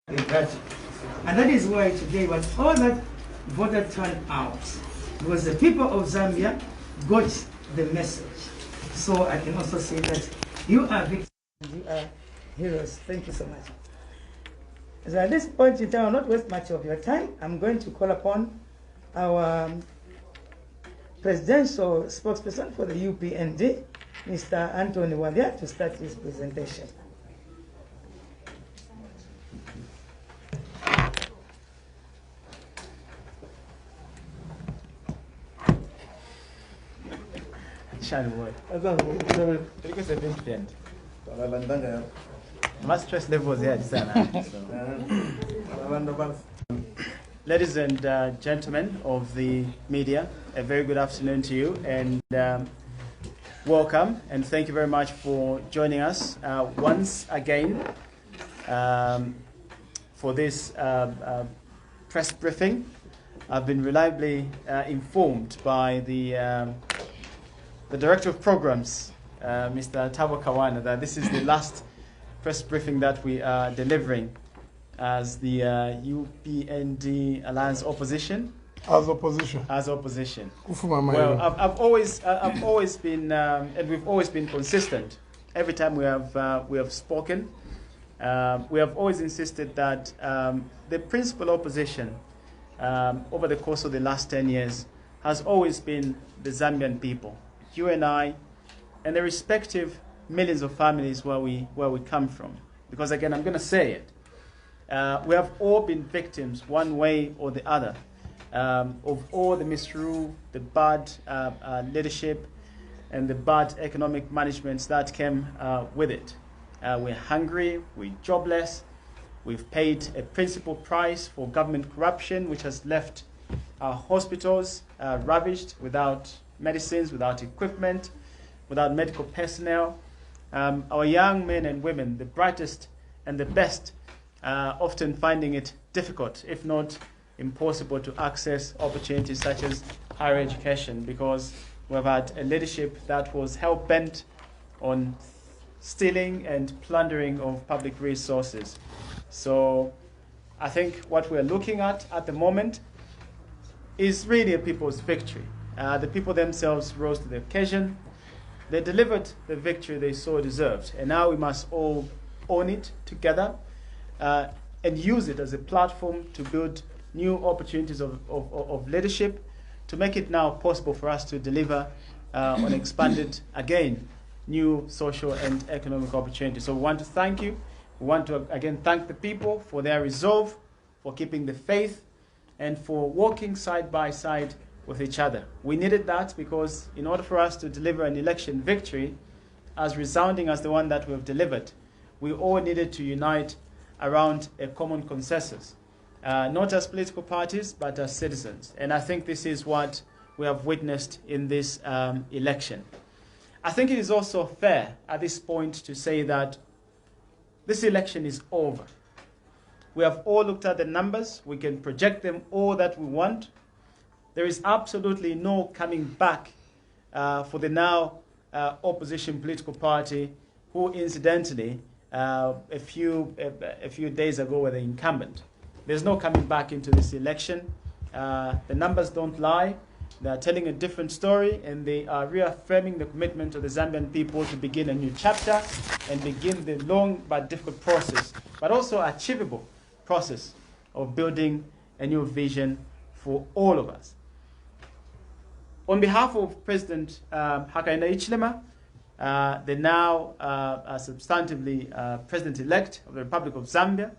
And that is why today, when all that voter turnout, because the people of Zambia got the message. So I can also say that you are victims, you are heroes. Thank you so much. So at this point in time, I'll not waste much of your time. I'm going to call upon our presidential spokesperson for the UPND, Mr. Anthony Walia, to start his presentation. My stress levels here. Ladies and gentlemen of the media, a very good afternoon to you, and welcome, and thank you very much for joining us once again for this press briefing. I've been reliably informed by the Director of Programs, Mr. Tabo Kawana, that this is the last press briefing that we are delivering as the UPND Alliance Opposition. As opposition. As opposition. Well, I've always been, and we've always been consistent. Every time we have spoken, we have always insisted that the principal opposition over the course of the last 10 years has always been the Zambian people, you and I, and the respective millions of families where we come from. Because again, I'm going to say it, we have all been victims one way or the other of all the misrule, the bad leadership, and the bad economic managements that came with it. We're hungry, we're jobless, we've paid a principal price for government corruption, which has left our hospitals ravaged without medicines, without equipment, without medical personnel. Our young men and women, the brightest and the best, often finding it difficult, if not impossible, to access opportunities such as higher education, because we've had a leadership that was hell-bent on stealing and plundering of public resources. So I think what we're looking at the moment is really a people's victory. The people themselves rose to the occasion. They delivered the victory they so deserved. And now we must all own it together and use it as a platform to build new opportunities of leadership, to make it now possible for us to deliver on expanded, again, new social and economic opportunities. So we want to thank you. We want to, again, thank the people for their resolve, for keeping the faith, and for walking side by side with each other. We needed that because in order for us to deliver an election victory as resounding as the one that we have delivered, we all needed to unite around a common consensus, not as political parties, but as citizens. And I think this is what we have witnessed in this election. I think it is also fair at this point to say that this election is over. We have all looked at the numbers. We can project them all that we want. There is absolutely no coming back for the now opposition political party, who incidentally a few days ago were the incumbent. There's no coming back into this election. The numbers don't lie. They are telling a different story, and they are reaffirming the commitment of the Zambian people to begin a new chapter and begin the long but difficult process, but also achievable process of building a new vision for all of us. On behalf of President Hakainde Hichilema, the now substantively President-elect of the Republic of Zambia,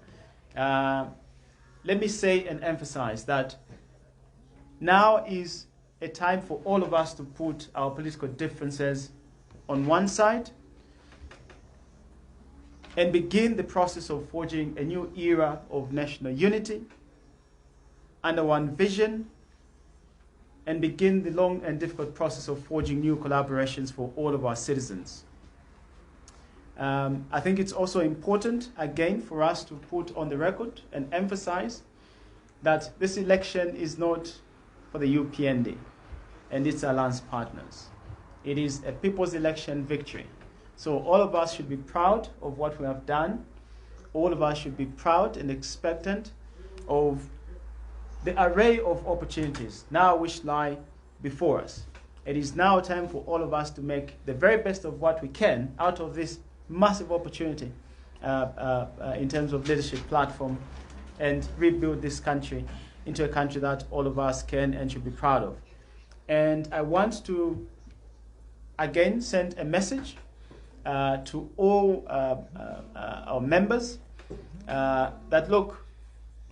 let me say and emphasize that now is a time for all of us to put our political differences on one side and begin the process of forging a new era of national unity under one vision, and begin the long and difficult process of forging new collaborations for all of our citizens. I think it's also important, again, for us to put on the record and emphasize that this election is not for the UPND and its alliance partners. It is a people's election victory. So all of us should be proud of what we have done all of us should be proud and expectant of the array of opportunities now which lie before us. It is now time for all of us to make the very best of what we can out of this massive opportunity in terms of leadership platform, and rebuild this country into a country that all of us can and should be proud of. And I want to again send a message to all our members that look,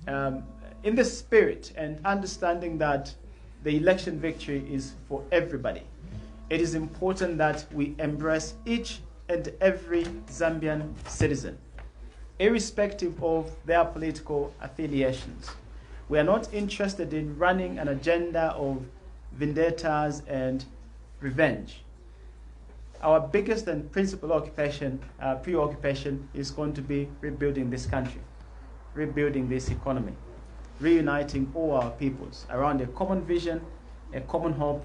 in the spirit and understanding that the election victory is for everybody, it is important that we embrace each and every Zambian citizen, irrespective of their political affiliations. We are not interested in running an agenda of vendettas and revenge. Our biggest and principal preoccupation is going to be rebuilding this country, rebuilding this economy, reuniting all our peoples around a common vision, a common hope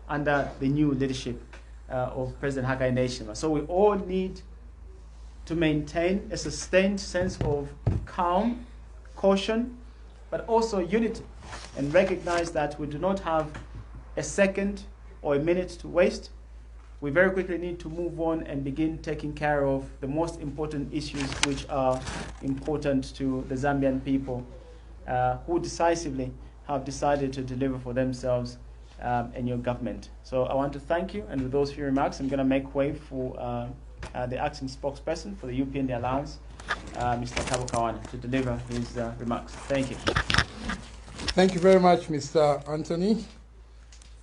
under the new leadership of President Hakainde Hichilema. So we all need to maintain a sustained sense of calm, caution, but also unity, and recognize that we do not have a second or a minute to waste. We very quickly need to move on and begin taking care of the most important issues which are important to the Zambian people, who decisively have decided to deliver for themselves and your government. So I want to thank you, and with those few remarks, I'm going to make way for the acting spokesperson for the UPND Alliance, Mr. Kabo Kawana, to deliver his remarks. Thank you. Thank you very much, Mr. Anthony,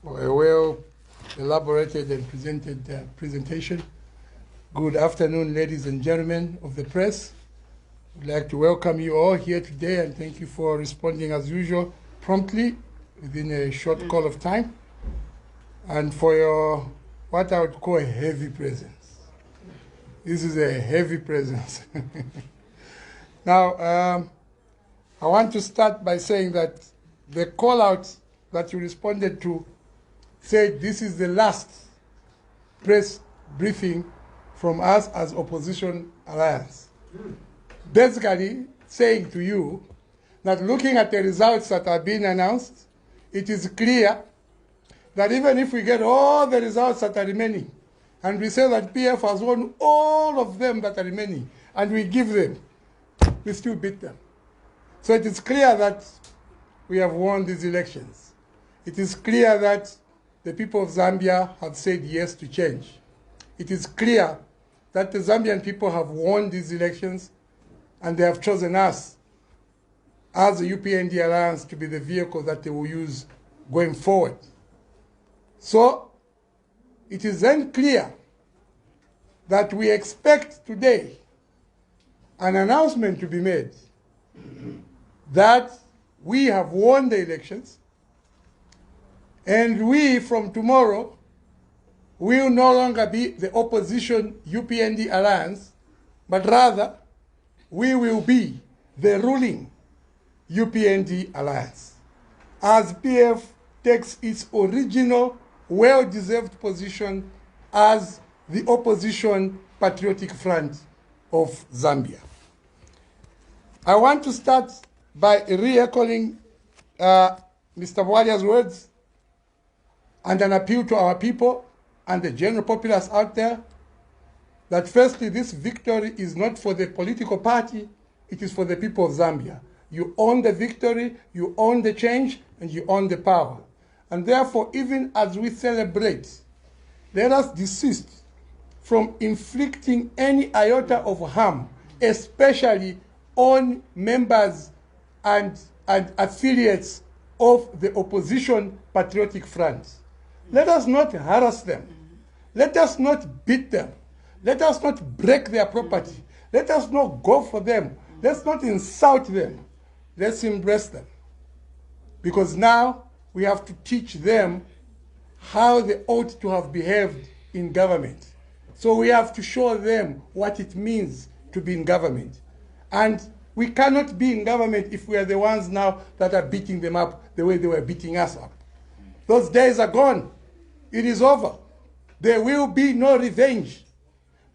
for a well-elaborated and presented presentation. Good afternoon, ladies and gentlemen of the press. I'd like to welcome you all here today, and thank you for responding as usual, promptly, within a short call of time, and for your, what I would call, a heavy presence. This is a heavy presence. Now, I want to start by saying that the call out that you responded to said this is the last press briefing from us as Opposition Alliance. Basically saying to you that looking at the results that are being announced, it is clear that even if we get all the results that are remaining, and we say that PF has won all of them that are remaining, and we give them, we still beat them. So it is clear that we have won these elections. It is clear that the people of Zambia have said yes to change. It is clear that the Zambian people have won these elections, and they have chosen us as the UPND Alliance to be the vehicle that they will use going forward. So it is then clear that we expect today an announcement to be made that we have won the elections, and we, from tomorrow, will no longer be the opposition UPND Alliance, but rather we will be the ruling UPND Alliance, as PF takes its original, well-deserved position as the opposition patriotic front of Zambia. I want to start by re-echoing Mr. Bwalia's words and an appeal to our people and the general populace out there that firstly, this victory is not for the political party, it is for the people of Zambia. You own the victory, you own the change, and you own the power. And therefore, even as we celebrate, let us desist from inflicting any iota of harm, especially on members and affiliates of the opposition patriotic front. Let us not harass them. Let us not beat them. Let us not break their property. Let us not go for them. Let's not insult them. Let's embrace them. Because now we have to teach them how they ought to have behaved in government. So we have to show them what it means to be in government. And we cannot be in government if we are the ones now that are beating them up the way they were beating us up. Those days are gone. It is over. There will be no revenge.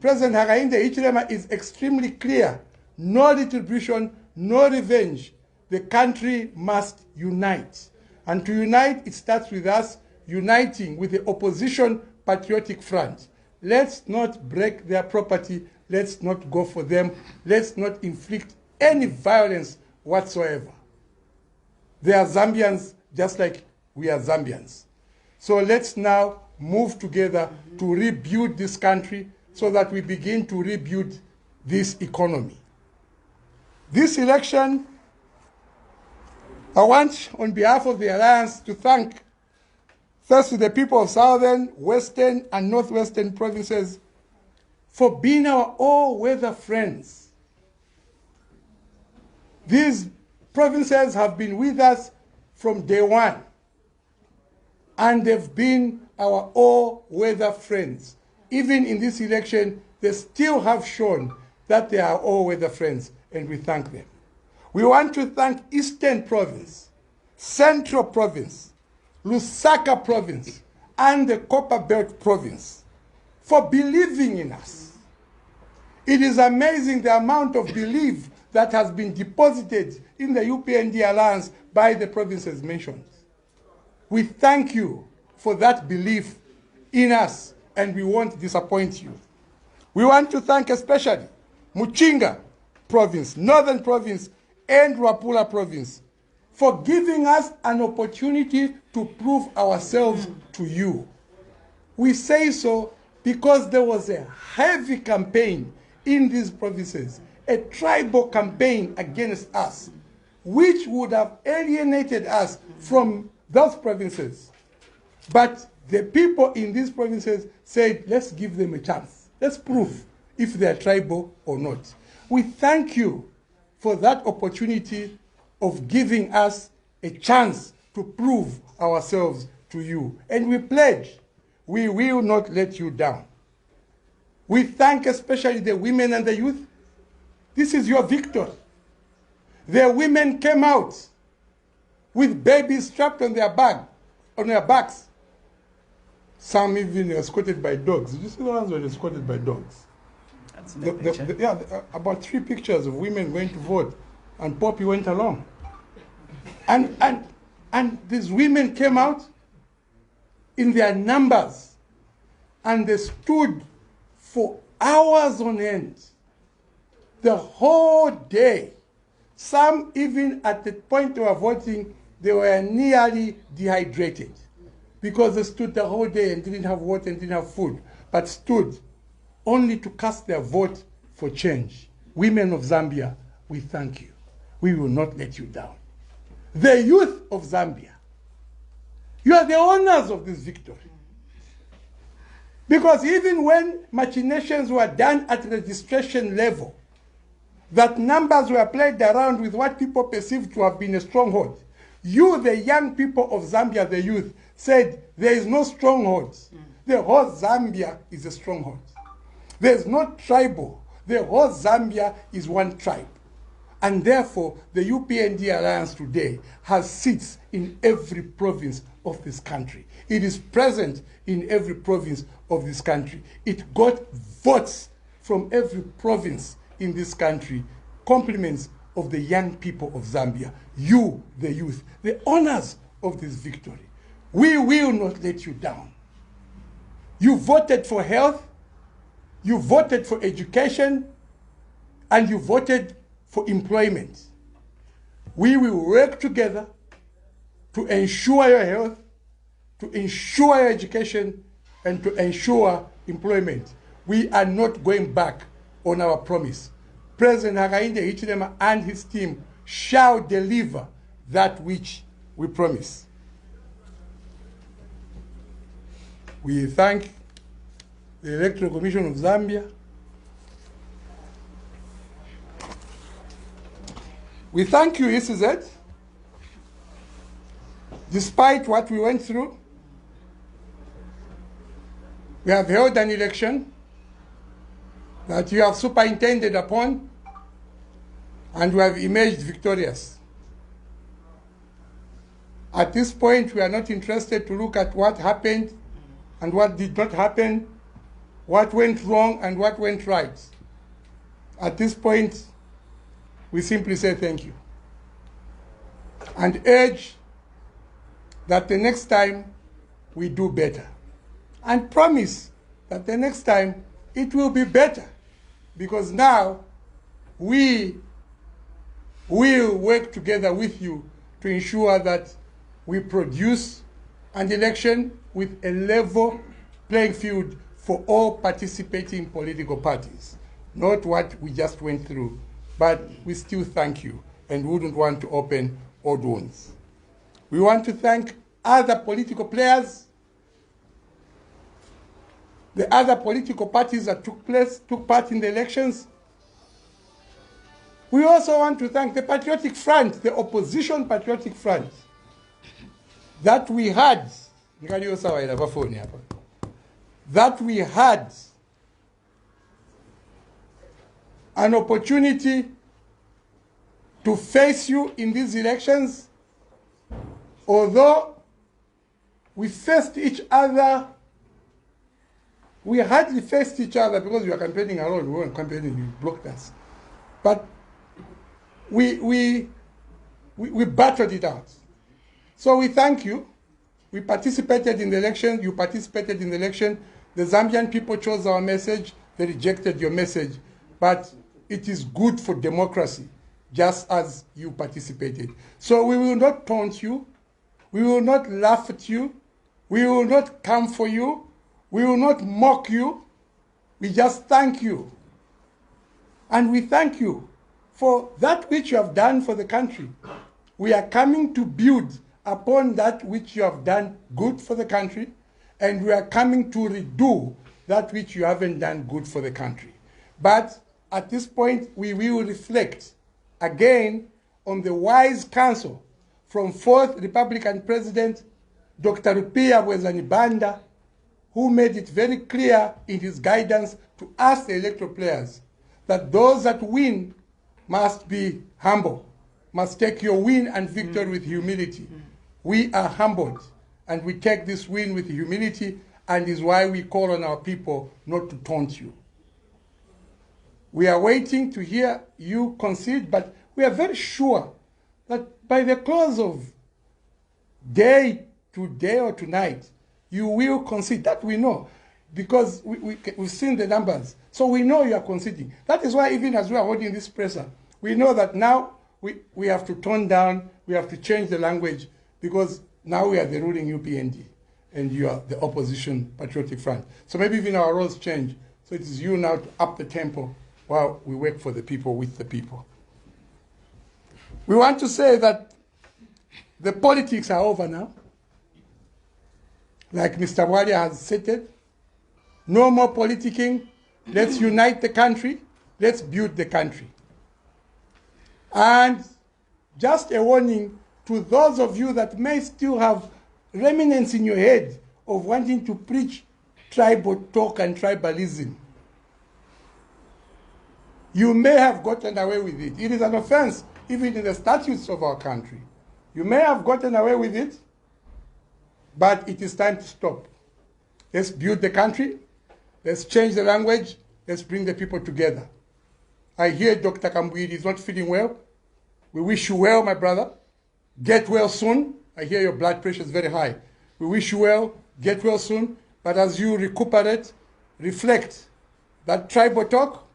President Hakainde Hichilema is extremely clear no retribution, no revenge. The country must unite. And to unite, it starts with us uniting with the opposition patriotic front. Let's not break their property. Let's not go for them. Let's not inflict any violence whatsoever. They are Zambians just like we are Zambians. So let's now move together to rebuild this country so that we begin to rebuild this economy. This election, I want, on behalf of the Alliance, to thank first to the people of Southern, Western, and Northwestern provinces for being our all-weather friends. These provinces have been with us from day one, and they've been our all-weather friends. Even in this election, they still have shown that they are all-weather friends, and we thank them. We want to thank Eastern Province, Central Province, Lusaka Province, and the Copperbelt Province for believing in us. It is amazing the amount of belief that has been deposited in the UPND Alliance by the provinces mentioned. We thank you for that belief in us, and we won't disappoint you. We want to thank especially Muchinga Province, Northern Province, and Ruapula Province for giving us an opportunity to prove ourselves to you. We say so because there was a heavy campaign in these provinces, a tribal campaign against us, which would have alienated us from those provinces. But the people in these provinces said, let's give them a chance. Let's prove if they're tribal or not. We thank you for that opportunity of giving us a chance to prove ourselves to you. And we pledge, we will not let you down. We thank especially the women and the youth. This is your victory. The women came out with babies strapped on their backs. Some even escorted by dogs. Did you see the ones who were escorted by dogs? About 3 pictures of women going to vote, and Poppy went along. And these women came out in their numbers, and they stood for hours on end, the whole day. Some even at the point they were voting, they were nearly dehydrated because they stood the whole day and didn't have water and didn't have food, but stood only to cast their vote for change. Women of Zambia, we thank you. We will not let you down. The youth of Zambia, you are the owners of this victory. Because even when machinations were done at registration level, that numbers were played around with what people perceived to have been a stronghold, you, the young people of Zambia, the youth, said there is no strongholds. The whole Zambia is a stronghold. There is no tribal. The whole Zambia is one tribe. And therefore, the UPND Alliance today has seats in every province of this country. It is present in every province of this country. It got votes from every province in this country, compliments of the young people of Zambia, you, the youth, the owners of this victory. We will not let you down. You voted for health, you voted for education, and you voted for employment. We will work together to ensure your health, to ensure your education, and to ensure employment. We are not going back on our promise. President Hakainde Hichilema and his team shall deliver that which we promise. We thank the Electoral Commission of Zambia. We thank you, ECZ. Despite what we went through, we have held an election that you have superintended upon, and we have emerged victorious. At this point, we are not interested to look at what happened and what did not happen, what went wrong and what went right. At this point, we simply say thank you and urge that the next time we do better, and promise that the next time it will be better, because now we will work together with you to ensure that we produce an election with a level playing field for all participating political parties. Not what we just went through, but we still thank you and wouldn't want to open old wounds. We want to thank other political players, the other political parties that took part in the elections. We also want to thank the Patriotic Front, the opposition Patriotic Front, that we had an opportunity to face you in these elections, although we faced each other. We hardly faced each other because we were campaigning alone. We weren't campaigning, you blocked us. But we battled it out. So we thank you. We participated in the election. You participated in the election. The Zambian people chose our message. They rejected your message. But it is good for democracy, just as you participated. So we will not taunt you. We will not laugh at you. We will not come for you. We will not mock you. We just thank you. And we thank you for that which you have done for the country. We are coming to build upon that which you have done good for the country, and we are coming to redo that which you haven't done good for the country. But at this point, we will reflect again on the wise counsel from 4th Republican President, Dr. Rupiah Bwezanibanda, who made it very clear in his guidance to us, the electoral players, that those that win must be humble, must take your win and victory with humility. We are humbled, and we take this win with humility, and is why we call on our people not to taunt you. We are waiting to hear you concede, but we are very sure that by the close of day, today or tonight, you will concede. That we know, because we've seen the numbers. So we know you are conceding. That is why even as we are holding this presser, we know that now we have to tone down, we have to change the language, because now we are the ruling UPND and you are the opposition Patriotic Front. So maybe even our roles change. So it is you now to up the tempo while we work for the people, with the people. We want to say that the politics are over now. Like Mr. Walia has stated, no more politicking. Let's unite the country. Let's build the country. And just a warning to those of you that may still have remnants in your head of wanting to preach tribal talk and tribalism. You may have gotten away with it. It is an offense even in the statutes of our country. You may have gotten away with it, but it is time to stop. Let's build the country. Let's change the language. Let's bring the people together. I hear Dr. Kambwiri is not feeling well. We wish you well, my brother. Get well soon. I hear your blood pressure is very high. We wish you well. Get well soon. But as you recuperate, reflect. That tribal talk,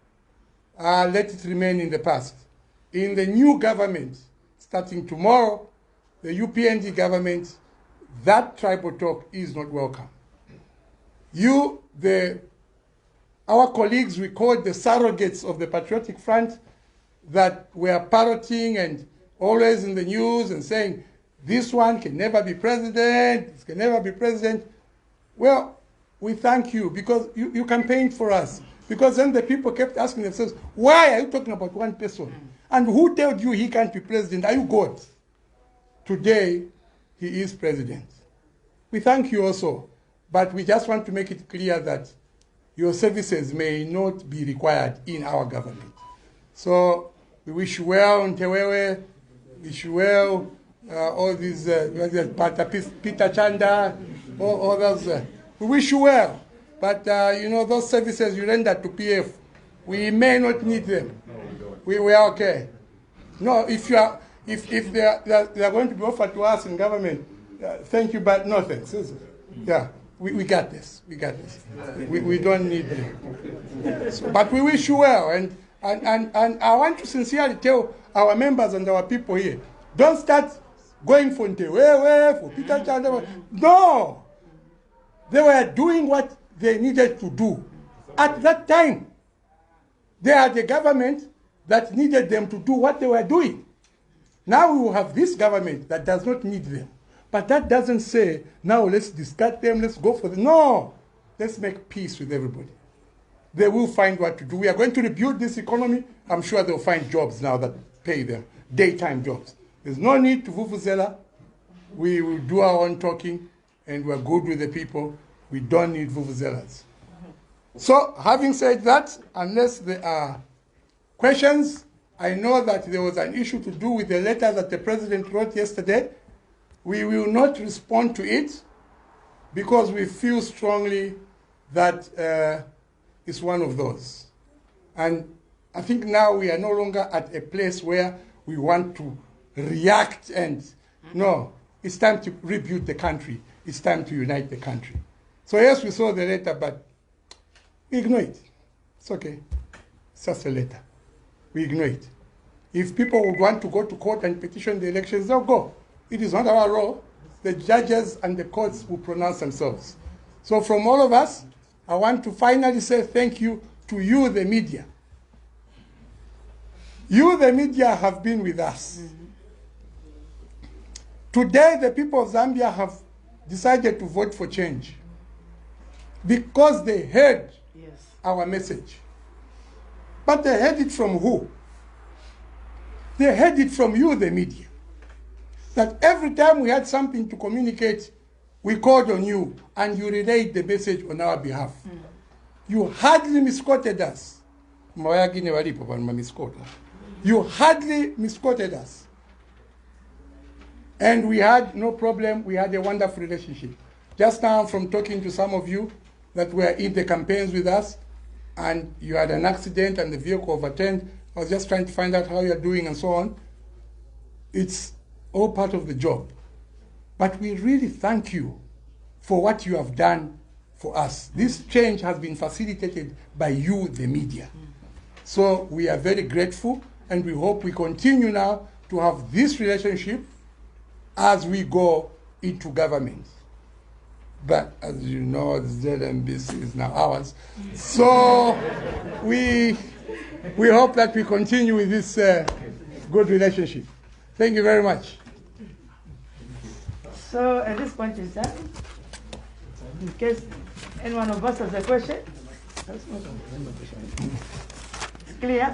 let it remain in the past. In the new government, starting tomorrow, the UPND government, that tribal talk is not welcome. Our colleagues, we call the surrogates of the Patriotic Front, that were parroting and always in the news and saying, this one can never be president, this can never be president. Well, we thank you because you campaigned for us. Because then the people kept asking themselves, why are you talking about one person? And who told you he can't be president? Are you God? Today, he is president. We thank you also, but we just want to make it clear that your services may not be required in our government. So we wish you well, Ntewewe, wish you well, all these, Peter Chanda, all others. We wish you well, but those services you render to PF, we may not need them. We are okay. No, if they are going to be offered to us in government, thank you, but no thanks. Yeah, we got this. We got this. We don't need them. So, but we wish you well, and I want to sincerely tell our members and our people here, don't start going for Ntewewe, for Peter Chanda. No! They were doing what they needed to do. At that time, they had a government that needed them to do what they were doing. Now we will have this government that does not need them. But that doesn't say, now let's discard them, let's go for them. No! Let's make peace with everybody. They will find what to do. We are going to rebuild this economy. I'm sure they'll find jobs now that pay them, daytime jobs. There's no need to vuvuzela. We will do our own talking, and we're good with the people. We don't need vuvuzelas. So, having said that, unless there are questions, I know that there was an issue to do with the letter that the president wrote yesterday. We will not respond to it because we feel strongly that it's one of those. And I think now we are no longer at a place where we want to react and, no, it's time to rebuild the country. It's time to unite the country. So yes, we saw the letter, but we ignore it. It's okay. It's just a letter. We ignore it. If people would want to go to court and petition the elections, they'll go. It is not our role. The judges and the courts will pronounce themselves. So from all of us, I want to finally say thank you to you, the media. You, the media, have been with us. Today, the people of Zambia have decided to vote for change because they heard our message. But they heard it from who? They heard it from you, the media. That every time we had something to communicate, we called on you and you relayed the message on our behalf. You hardly misquoted us. You hardly misquoted us. And we had no problem. We had a wonderful relationship. Just now, from talking to some of you that were in the campaigns with us, and you had an accident and the vehicle overturned, I was just trying to find out how you're doing and so on. It's all part of the job. But we really thank you for what you have done for us. This change has been facilitated by you, the media. So we are very grateful, and we hope we continue now to have this relationship as we go into government. But as you know, the ZMBC is now ours. So we hope that we continue with this good relationship. Thank you very much. So at this point in time, in case any one of us has a question, it's clear.